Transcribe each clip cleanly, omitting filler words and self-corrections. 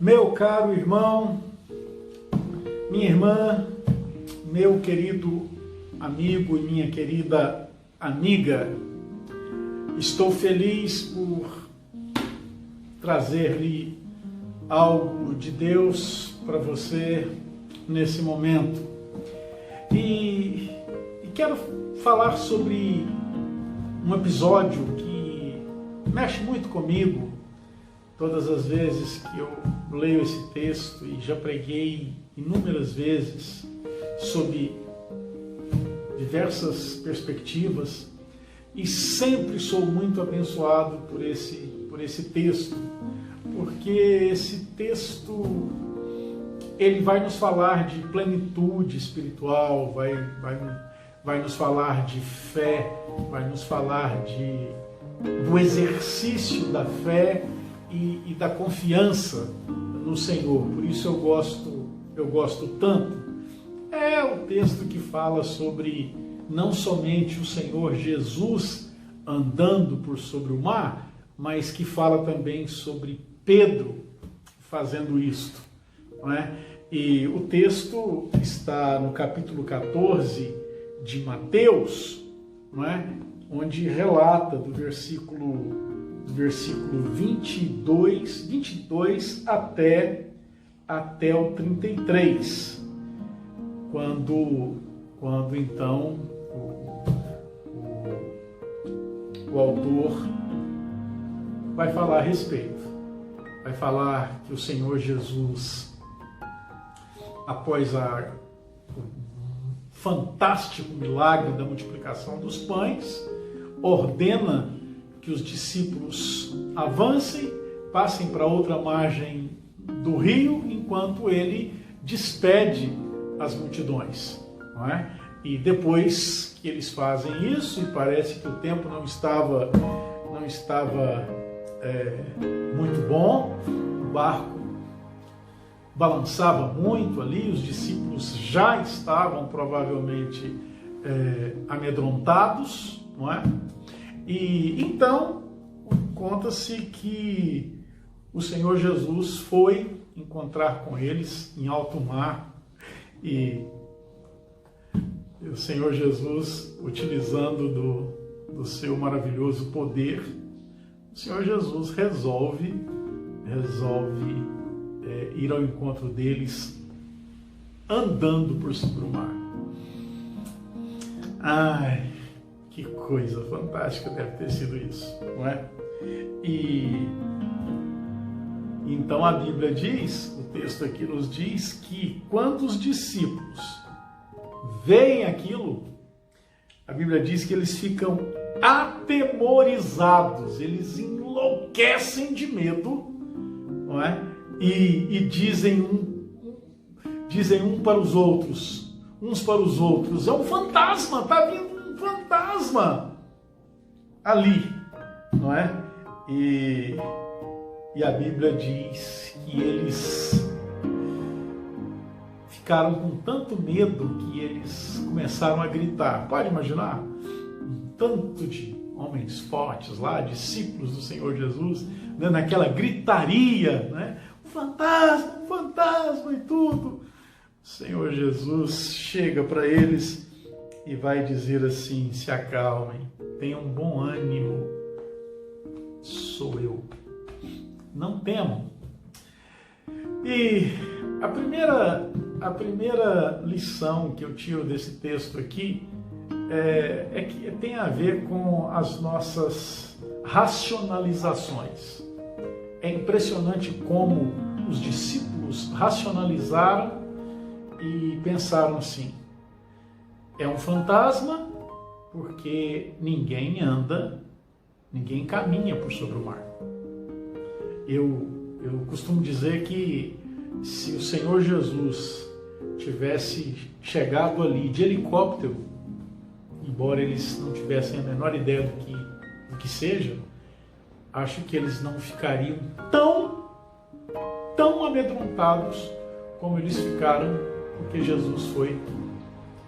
Meu caro irmão, minha irmã, meu querido amigo e minha querida amiga, estou feliz por trazer-lhe algo de Deus para você nesse momento. E quero falar sobre um episódio que mexe muito comigo. Todas as vezes que eu leio esse texto, e já preguei inúmeras vezes sobre diversas perspectivas, e sempre sou muito abençoado por esse texto, porque esse texto ele vai nos falar de plenitude espiritual, vai nos falar de fé, vai nos falar do exercício da fé e da confiança no Senhor. Por isso eu gosto tanto. É o texto que fala sobre não somente o Senhor Jesus andando por sobre o mar, mas que fala também sobre Pedro fazendo isto, não é? E o texto está no capítulo 14 de Mateus, não é? Onde relata do versículo 22 até o 33, quando então o autor vai falar a respeito, vai falar que o Senhor Jesus, após o fantástico milagre da multiplicação dos pães, ordena que os discípulos avancem, passem para outra margem do rio, enquanto ele despede as multidões, não é? E depois que eles fazem isso, e parece que o tempo não estava muito bom, o barco balançava muito ali, os discípulos já estavam provavelmente amedrontados, não é? E então conta-se que o Senhor Jesus foi encontrar com eles em alto mar, e o Senhor Jesus, utilizando do seu maravilhoso poder, o Senhor Jesus resolve ir ao encontro deles andando por sobre o mar. Ai, que coisa fantástica deve ter sido isso, não é? E então a Bíblia diz, o texto aqui nos diz que quando os discípulos veem aquilo, a Bíblia diz que eles ficam atemorizados, eles enlouquecem de medo, não é? E dizem uns para os outros, é um fantasma, está vindo um fantasma ali, não é? E a Bíblia diz que eles ficaram com tanto medo que eles começaram a gritar. Pode imaginar? Um tanto de homens fortes lá, discípulos do Senhor Jesus, né, naquela gritaria, né? Um fantasma e tudo. O Senhor Jesus chega para eles e vai dizer assim: se acalmem, tenham bom ânimo, sou eu, não temam. E a primeira lição que eu tiro desse texto aqui é que tem a ver com as nossas racionalizações. É impressionante como os discípulos racionalizaram e pensaram assim: é um fantasma porque ninguém caminha por sobre o mar. Eu costumo dizer que se o Senhor Jesus tivesse chegado ali de helicóptero, embora eles não tivessem a menor ideia do que seja, acho que eles não ficariam tão amedrontados como eles ficaram, porque Jesus foi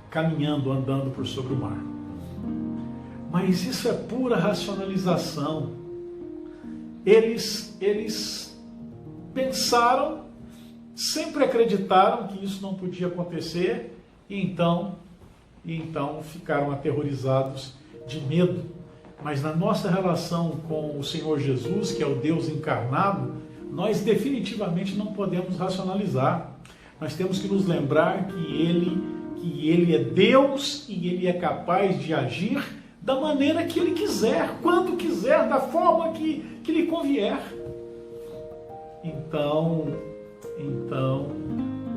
caminhando, andando por sobre o mar. Mas isso é pura racionalização. Eles pensaram, sempre acreditaram que isso não podia acontecer e então ficaram aterrorizados de medo. Mas na nossa relação com o Senhor Jesus, que é o Deus encarnado, nós definitivamente não podemos racionalizar. Nós temos que nos lembrar que Ele é Deus e Ele é capaz de agir da maneira que Ele quiser, quando quiser, da forma que lhe convier. Então,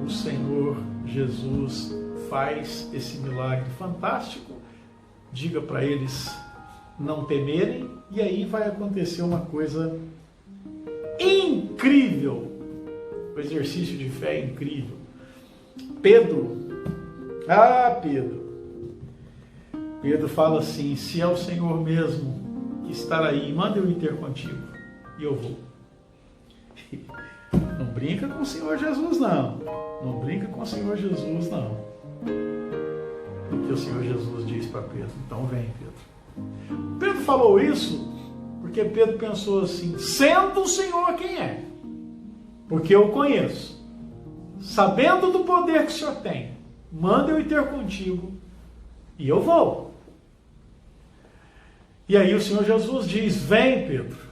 o Senhor Jesus faz esse milagre fantástico, diga para eles não temerem, e aí vai acontecer uma coisa incrível. O exercício de fé é incrível. Pedro fala assim: se é o Senhor mesmo que está aí, manda eu ir ter contigo, e eu vou. Não brinca com o Senhor Jesus, não. Não brinca com o Senhor Jesus, não. O que o Senhor Jesus diz para Pedro: então vem, Pedro. Pedro falou isso porque Pedro pensou assim: sendo o Senhor quem é, porque eu o conheço, sabendo do poder que o Senhor tem, manda eu ir ter contigo e eu vou. E aí o Senhor Jesus diz: vem, Pedro.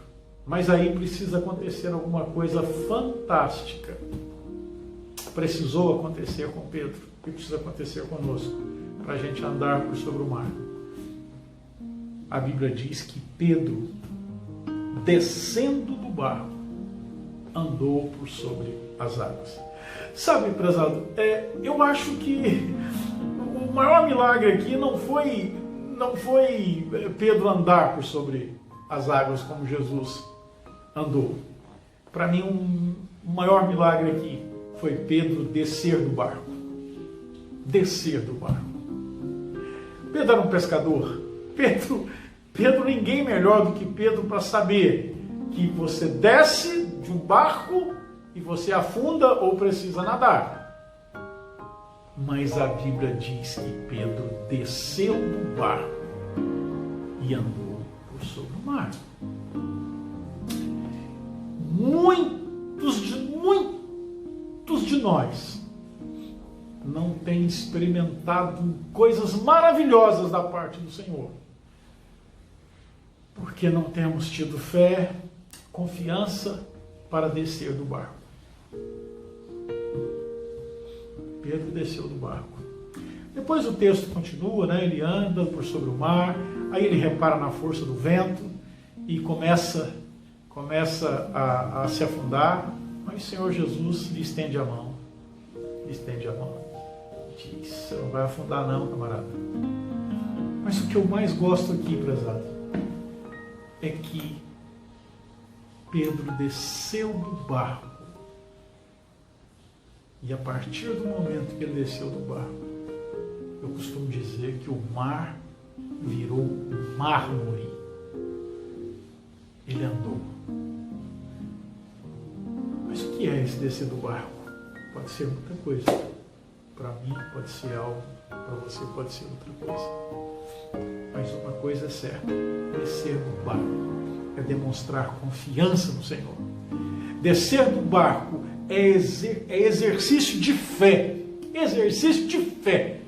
Mas aí precisa acontecer alguma coisa fantástica. Precisou acontecer com Pedro e precisa acontecer conosco para a gente andar por sobre o mar. A Bíblia diz que Pedro, descendo do barco, andou por sobre as águas. Sabe, prezado, eu acho que o maior milagre aqui não foi Pedro andar por sobre as águas como Jesus andou. Para mim, o maior milagre aqui foi Pedro descer do barco. Descer do barco. Pedro era um pescador. Pedro, ninguém melhor do que Pedro para saber que você desce de um barco e você afunda ou precisa nadar. Mas a Bíblia diz que Pedro desceu do barco e andou por sobre o mar. Muitos de nós não têm experimentado coisas maravilhosas da parte do Senhor, porque não temos tido fé, confiança para descer do barco. Pedro desceu do barco. Depois o texto continua, né? Ele anda por sobre o mar, aí ele repara na força do vento e começa a se afundar, mas o Senhor Jesus lhe estende a mão. Diz: você não vai afundar não, camarada. Mas o que eu mais gosto aqui, prezado, é que Pedro desceu do barco. E a partir do momento que ele desceu do barco, eu costumo dizer que o mar virou mármore. Ele andou. Mas o que é esse descer do barco? Pode ser muita coisa. Para mim pode ser algo, para você pode ser outra coisa. Mas uma coisa é certa: descer do barco é demonstrar confiança no Senhor. Descer do barco é exercício de fé. Exercício de fé.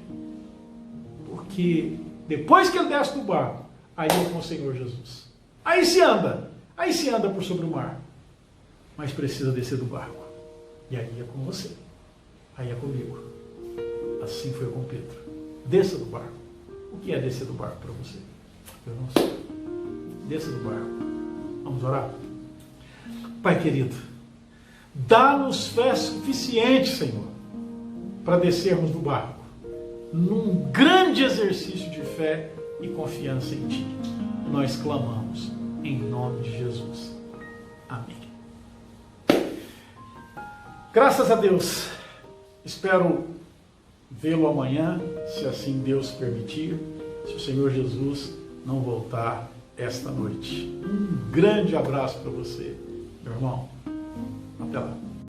Porque depois que ele desce do barco, aí é com o Senhor Jesus. Aí se anda por sobre o mar. Mas precisa descer do barco. E aí é com você. Aí é comigo. Assim foi com Pedro. Desça do barco. O que é descer do barco para você? Eu não sei. Desça do barco. Vamos orar? Pai querido, dá-nos fé suficiente, Senhor, para descermos do barco, num grande exercício de fé e confiança em Ti. Nós clamamos em nome de Jesus. Amém. Graças a Deus. Espero vê-lo amanhã, se assim Deus permitir, se o Senhor Jesus não voltar esta noite. Um grande abraço para você, meu irmão. Até lá.